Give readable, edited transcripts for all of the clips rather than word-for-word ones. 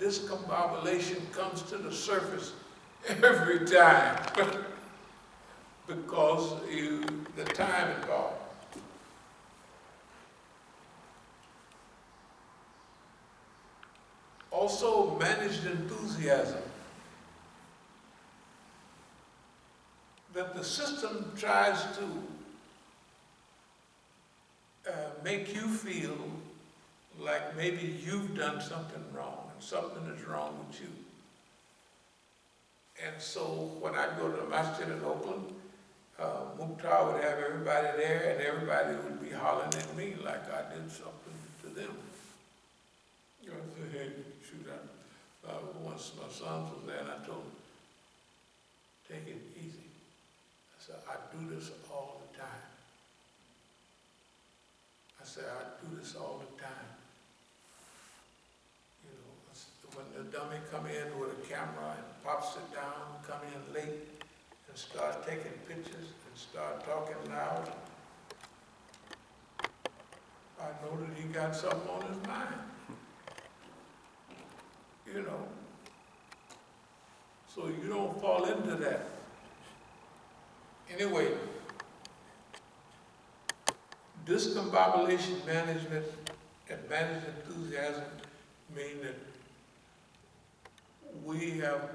discombobulation comes to the surface every time because the time involved. Also, managed enthusiasm. That the system tries to make you feel like maybe you've done something wrong and something is wrong with you. And so when I go to the Masjid in Oakland, Mukhtar would have everybody there and everybody would be hollering at me like I did something to them. You know, I said, hey, shoot, once my son was there and I told him, take it easy. I said, I do this all the time. I said, I do this all the time. You know, when the dummy come in with a camera and pops it down, come in late and start taking pictures and start talking loud, I know that he got something on his mind. You know, so you don't fall into that. Anyway, discombobulation management and managed enthusiasm mean that we have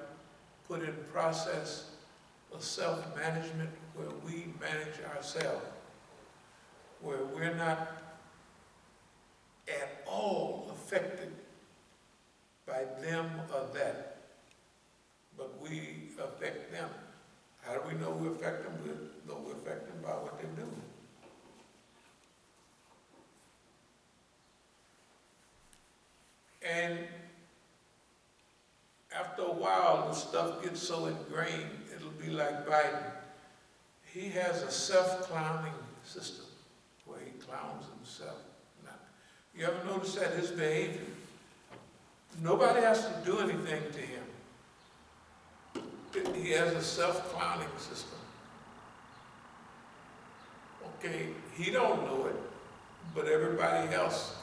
put in process a self-management where we manage ourselves, where we're not at all affected by them or that, but we affect them. How do we know we affect them? We know we affect them by what they do. And after a while, the stuff gets so ingrained, it'll be like Biden. He has a self-clowning system where he clowns himself. Now, you ever notice that his behavior? Nobody has to do anything to him. He has a self-clowning system. Okay, he don't know it, but everybody else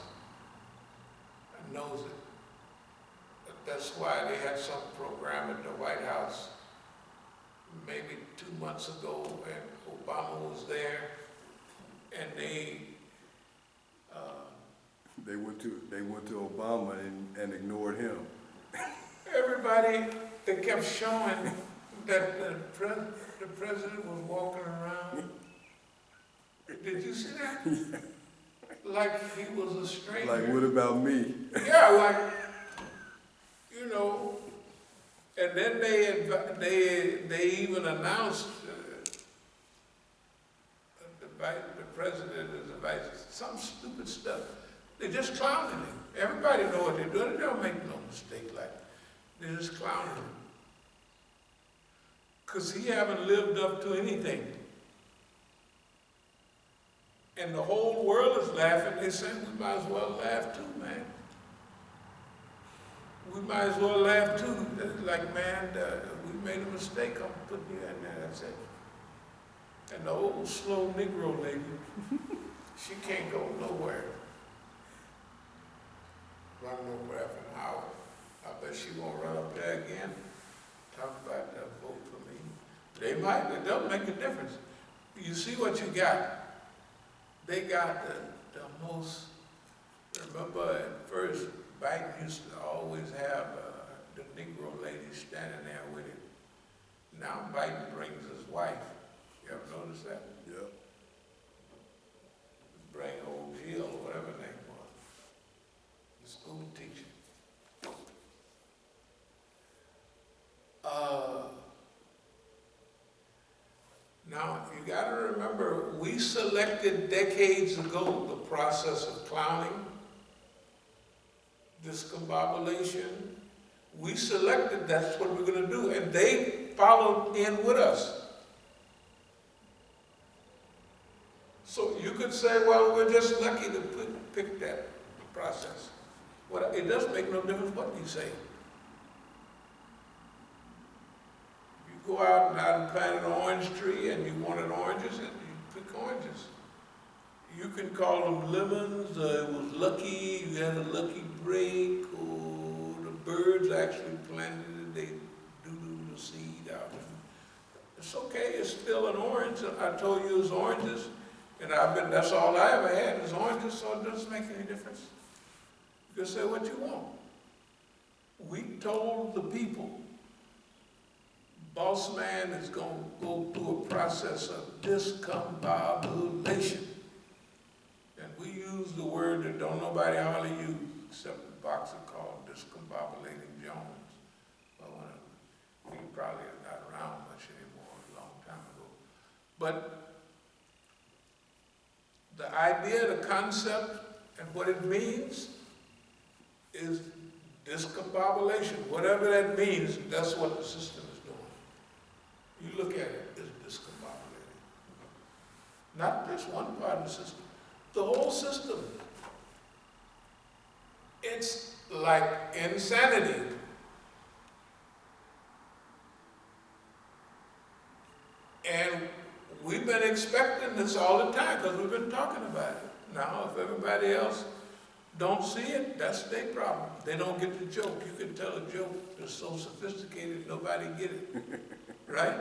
knows it. But that's why they had some program at the White House maybe 2 months ago, and Obama was there, and they went to Obama and ignored him. Everybody, they kept showing that the president was walking around. Did you see that? Like he was a stranger. Like, what about me? Yeah, like, you know. And then they even announced the president is the vice, some stupid stuff. They're just clowning him. Everybody know what they're doing. They don't make no mistake like that. They're just clowning him. Because he haven't lived up to anything. And the whole world is laughing. They say, we might as well laugh too, man. We might as well laugh too. Like, man, we made a mistake. I'm putting you in there. That's it. And the old slow Negro lady, she can't go nowhere. Run nowhere for an hour. I bet she won't run up there again. Talk about that, vote for me. They might, it doesn't make a difference. You see what you got. They got the most, remember at first, Biden used to always have the Negro lady standing there with him. Now Biden brings his wife. You ever notice that? Yep. Bring old Jill, whatever her name was, the school teacher. Now, you got to remember, we selected decades ago the process of clowning, discombobulation. We selected that's what we're going to do, and they followed in with us. So you could say, well, we're just lucky to pick that process. Well, it doesn't make no difference what you say. You go out and plant an orange tree and you wanted oranges, and you pick oranges. You can call them lemons, it was lucky, you had a lucky break, or the birds actually planted it, they do the seed out. It's okay, it's still an orange. I told you it's oranges, and that's all I ever had is oranges, so it doesn't make any difference. You can say what you want. We told the people, boss man is going to go through a process of discombobulation. And we use the word that don't nobody hardly use, except the boxer called discombobulating Jones. Well, he probably is not around much anymore, a long time ago. But the idea, the concept, and what it means is discombobulation. Whatever that means, that's what the system is doing. You look at it, it's discombobulated. Not just one part of the system, the whole system. It's like insanity. And we've been expecting this all the time because we've been talking about it. Now, if everybody else don't see it, that's their problem. They don't get the joke. You can tell a joke that's so sophisticated nobody get it, right?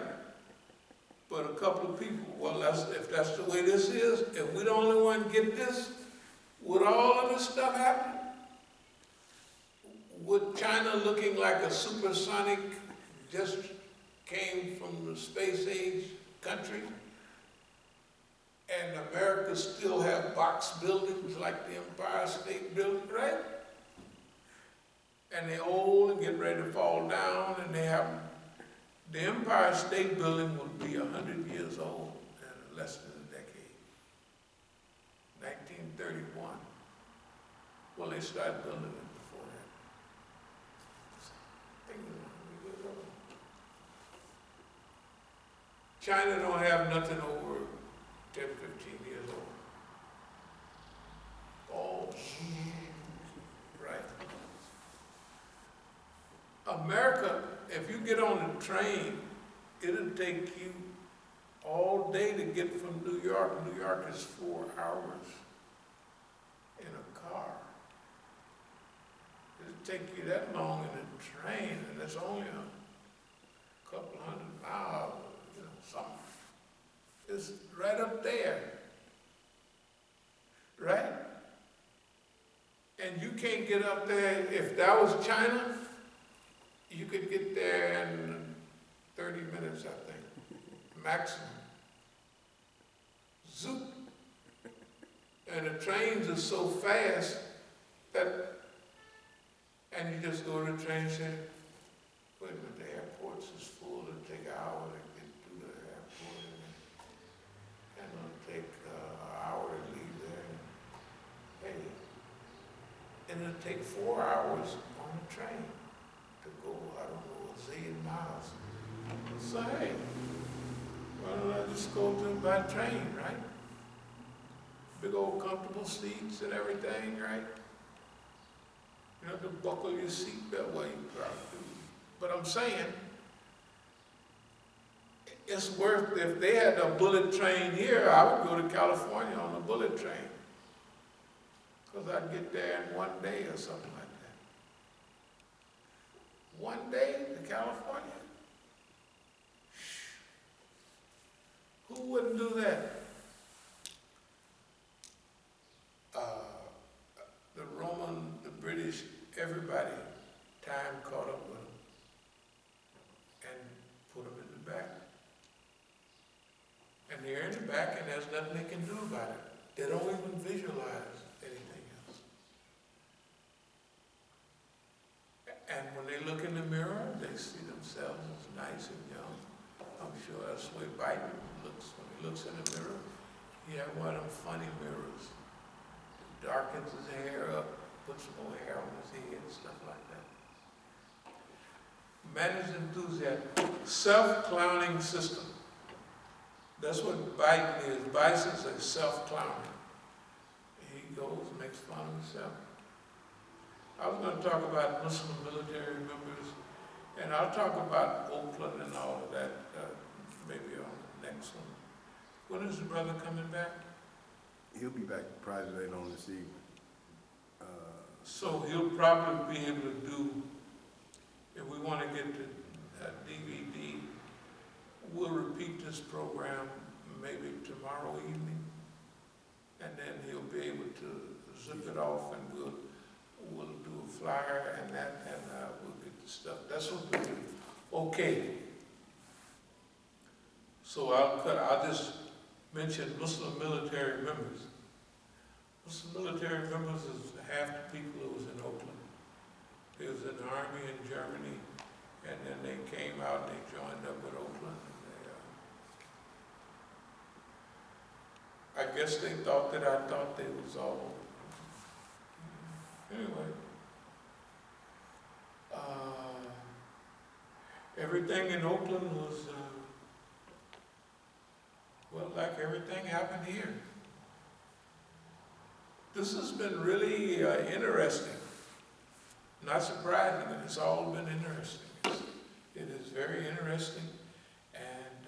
But a couple of people, well, if that's the way this is, if we're the only one get this, would all of this stuff happen? Would China looking like a supersonic, just came from the space age country, and America still have box buildings like the Empire State Building, right? And they're old and getting ready to fall down, and they have, the Empire State Building will be 100 years old in less than a decade. 1931. Well, they started building it before that. China don't have nothing over 10, 15 years old. Oh, right. America, if you get on the train, it'll take you all day to get from New York. New York is 4 hours in a car. It'll take you that long in a train, and it's only a couple 100 miles, you know, something. It's right up there, right? And you can't get up there. If that was China, you could get there in 30 minutes, I think, maximum. Zoop. And the trains are so fast that, and you just go to the train and say, wait a minute, the airport's is full, it'll take an hour to get through the airport, and it'll take an hour to leave there. Hey, and it'll take 4 hours on the train to go, I don't know, a zillion miles. So hey, why don't I just go to by train, right? Big old comfortable seats and everything, right? You have to buckle your seatbelt while you probably do. But I'm saying, it's worth, if they had a bullet train here, I would go to California on a bullet train. Because I'd get there in 1 day or something like that. 1 day to California? Who wouldn't do that? The Roman, the British, everybody, time caught up with them and put them in the back. And they're in the back and there's nothing they can do about it. They don't even visualize anything else. And when they look in the mirror, they see themselves as nice and young. I'm sure that's the way Biden looks when he looks in the mirror. He had one of them funny mirrors. It darkens his hair up, puts more hair on his head, stuff like that. Managed enthusiasm, self-clowning system. That's what Biden is. Biden's a self-clowning. He goes and makes fun of himself. I was going to talk about Muslim military members, and I'll talk about Oakland and all of that maybe on the next one. When is the brother coming back? He'll be back probably later on this evening. So he'll probably be able to do this program maybe tomorrow evening, and then he'll be able to zip it off, and we'll do a flyer and that, and we'll get the stuff. That's what we do. Okay. So I'll just mention Muslim military members. Muslim military members is half the people who was in Oakland. They was in the army in Germany, and then they came out and they joined up with Oakland. And I guess they thought that I thought they was all. Anyway, everything in Oakland was, well, like everything happened here. This has been really interesting. Not surprising, but it's all been interesting. It is very interesting, and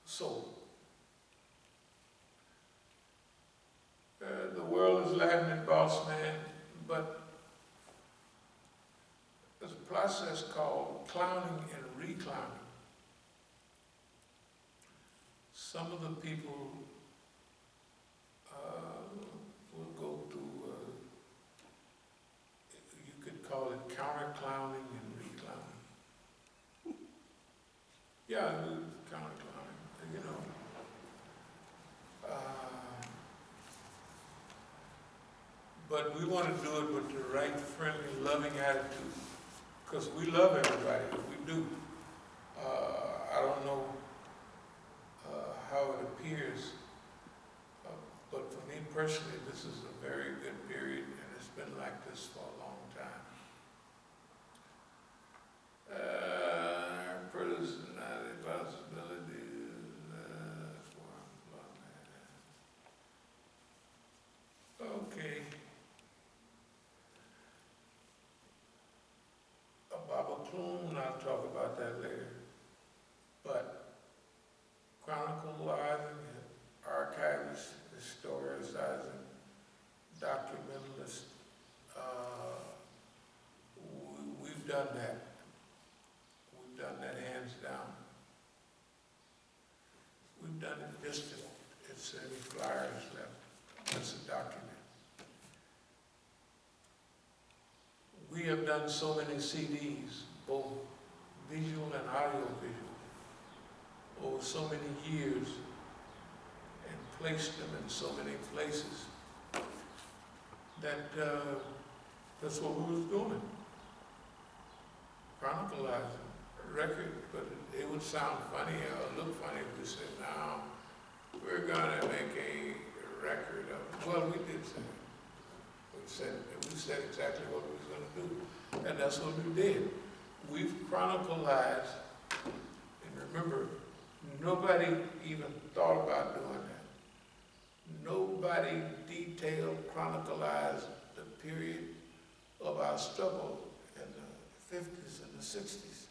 so the world is laughing at boss man, but there's a process called clowning and reclowning. Some of the people will go through, you could call it counter-clowning and reclowning. Yeah, counter-clowning, you know. But we want to do it with the right, friendly, loving attitude, because we love everybody, we do. I don't know how it appears, but for me personally, this is a very good period, and it's been like this for a long time. Personality, possibilities, okay. Baba Clune, I'll talk about that later. But chronicalizing, archivist, historicizing, documentalist, we've done that. We've done that hands down. We've done it just it's any flyers left. That's a document. We have done so many CDs, both visual and audio visual, over so many years, and placed them in so many places that that's what we was doing. Chronicalizing a record, but it would sound funny or look funny if we said, now we're gonna make a record of, well, we did say it. We said exactly what we was gonna do, and that's what we did. We've chronicalized, and remember, nobody even thought about doing that. Nobody detailed, chronicalized the period of our struggle in the 50s and the 60s.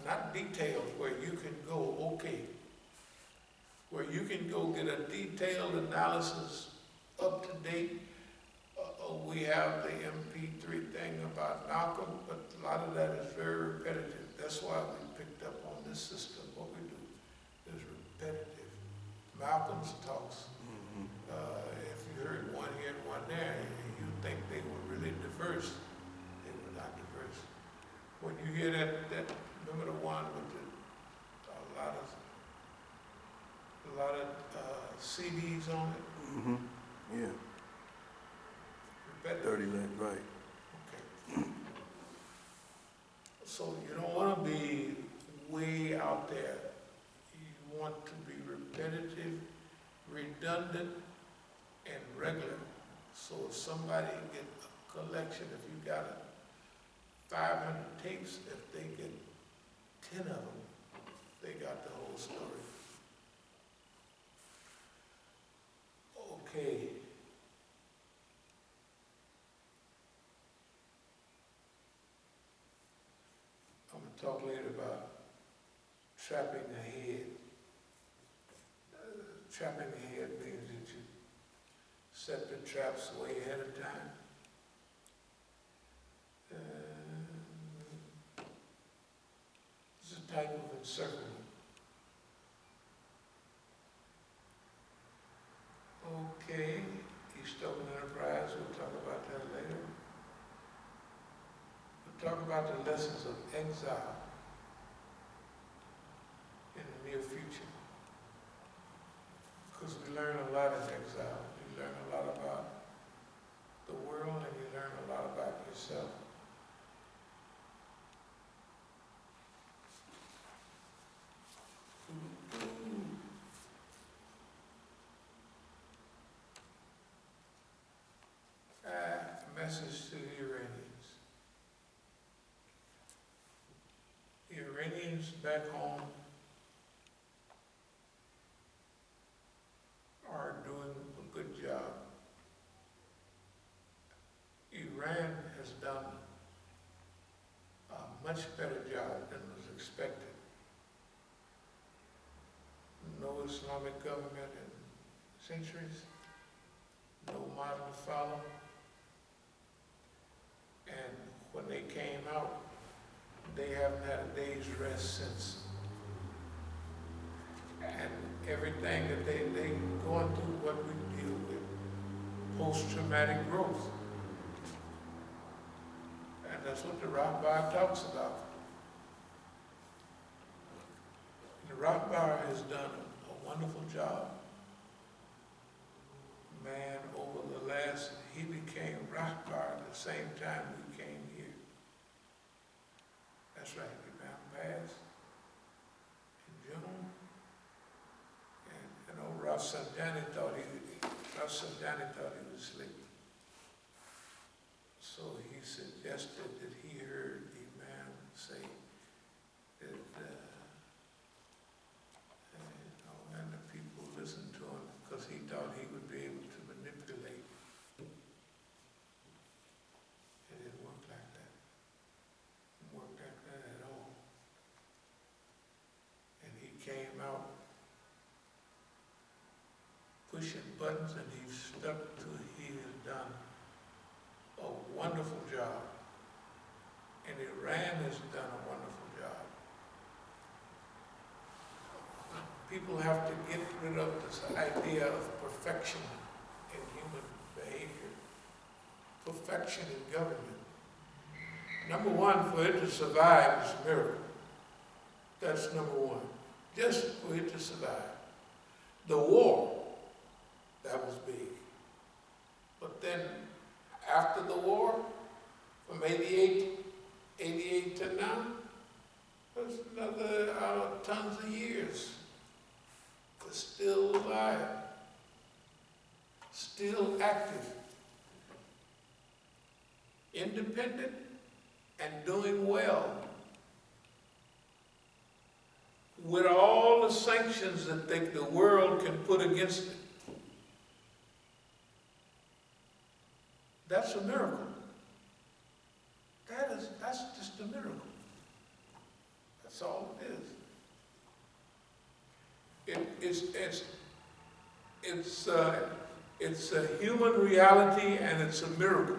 Not detailed where you can go, okay, where you can go get a detailed analysis up to date. We have the MP3 thing about Malcolm, but a lot of that is very repetitive. That's why we picked up on this system. What we do is repetitive. Malcolm's talks, if you heard one here and one there, you think they were really diverse. They were not diverse. When you hear that remember the one with a lot of CDs on it? Mm-hmm. Yeah. 30 minutes, right. Okay. So you don't want to be way out there. You want to be repetitive, redundant, and regular. So if somebody gets a collection, if you got 500 tapes, if they get 10 of them, they got the whole story. Okay. I'm going to talk later about trapping ahead. Trapping ahead means that you set the traps way ahead of time. This is how encirclement. Okay, East-Oakland Enterprise, we'll talk about that later. We'll talk about the lessons of exile in the near future. Because we learn a lot in exile. You learn a lot about the world and you learn a lot about yourself. A message to the Iranians. The Iranians back home are doing a good job. Iran has done a much better job than was expected. No Islamic government in centuries, no model to follow. And when they came out, they haven't had a day's rest since. And everything that they going through what we deal with, post-traumatic growth. And that's what the Rothbard talks about. And the Rothbard has done a wonderful job. Man, over the last, he became Rothbard at the same time we came here. That's right, Imam passed in June. And Ralph Sanjani thought he was asleep. So he suggested that he heard Imam say that, and the people listened to him because he thought he would be able to manipulate. It didn't work like that. It didn't work like that at all. And he came out pushing buttons and he stuck to it. He has done a wonderful job. And Iran has done a wonderful job. People have to get rid of this idea of perfection in human behavior, perfection in government. Number one, for it to survive is a miracle. That's number one. Just for it to survive. The war, that was big. But then, after the war, from 88 to now, there's another tons of years. We're still alive, still active, independent, and doing well. With all the sanctions that the world can put against it. That's a miracle. That's just a miracle. That's all it is. It's a human reality and it's a miracle.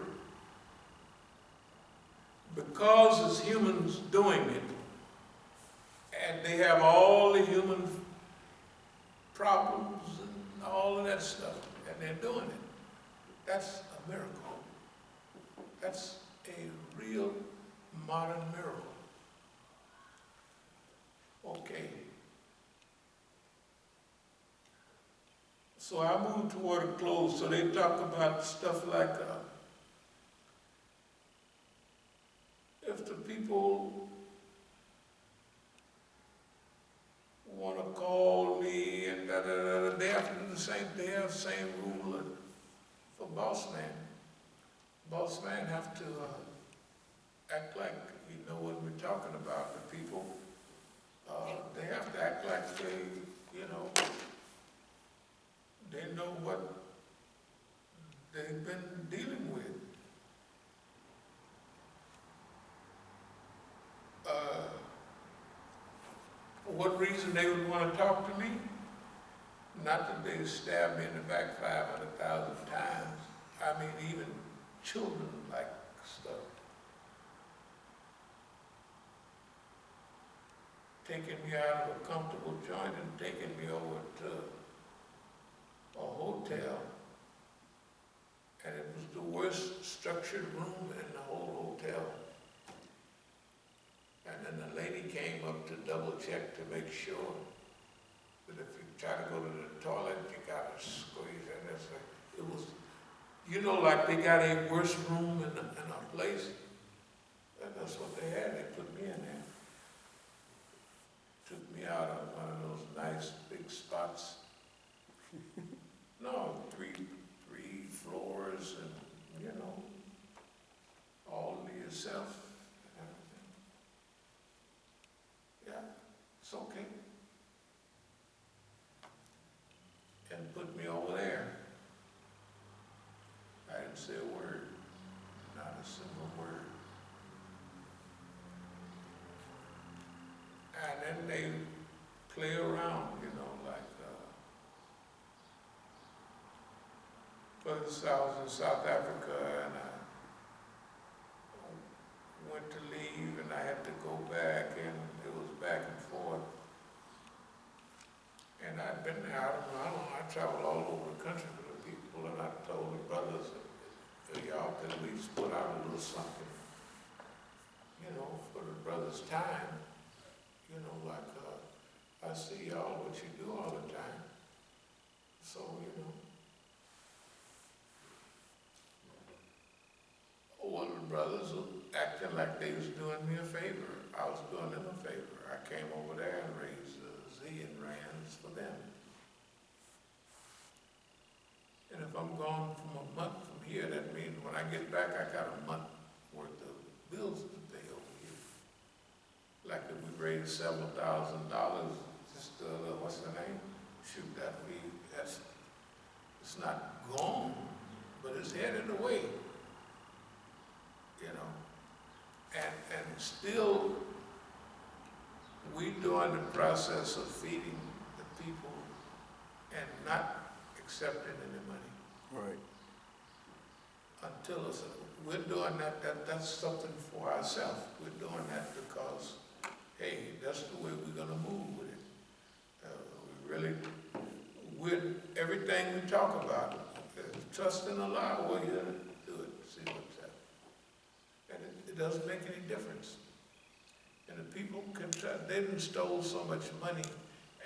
Because it's humans doing it, and they have all the human problems and all of that stuff, and they're doing it. That's a miracle. That's a real modern miracle. Okay. So I move toward a close. So they talk about stuff like, if the people want to call me and they have to do the same, they have the same rule for boss man. Boss man have to act like he know what we're talking about. The people, they have to act like they know what they've been dealing with. For what reason they would want to talk to me? Not that they stabbed me in the back 500,000 times. I mean, even children like stuff. taking me out of a comfortable joint and taking me over to a hotel. And it was the worst structured room in the whole hotel. And then the lady came up to double check to make sure that if you try to go to the toilet, you gotta squeeze. And it's like, it was, you know, like they got a worse room in a place. And that's what they had. They put me in there. Took me out on one of those nice big spots. No, three floors and, you know, all to yourself and everything. Yeah, it's okay. And put me over there. I didn't say a word, not a single word. And then they play around, you know, like, first I was in South Africa and I went to leave and I had to go back and it was back and forth. And I'd been there, I traveled all over the country with the people and I told the brothers, y'all could at least put out a little something, you know, for the brothers' time. You know, like, I see y'all what you do all the time. So, you know. One of the brothers was acting like they was doing me a favor. I was doing them a favor. I came over there and raised a zillion rands for them. And if I'm gone from a month from here, that means when I get back, I got a month worth of bills to pay over here. Like if we raised several $1,000, just, what's the name? Shoot, it's not gone, but it's headed away. You know, and still we doing the process of feeding the people and not accepting any money. Right. Until we're doing that's something for ourselves. We're doing that because, hey, that's the way we're gonna move with it. Everything we talk about, trust in Allah, we're here to do it, see what's happening. And it doesn't make any difference. And the people they done stole so much money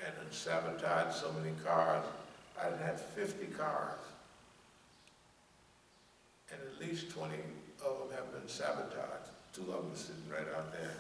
and done sabotaged so many cars. I done had 50 cars. And at least 20 of them have been sabotaged. 2 of them are sitting right out there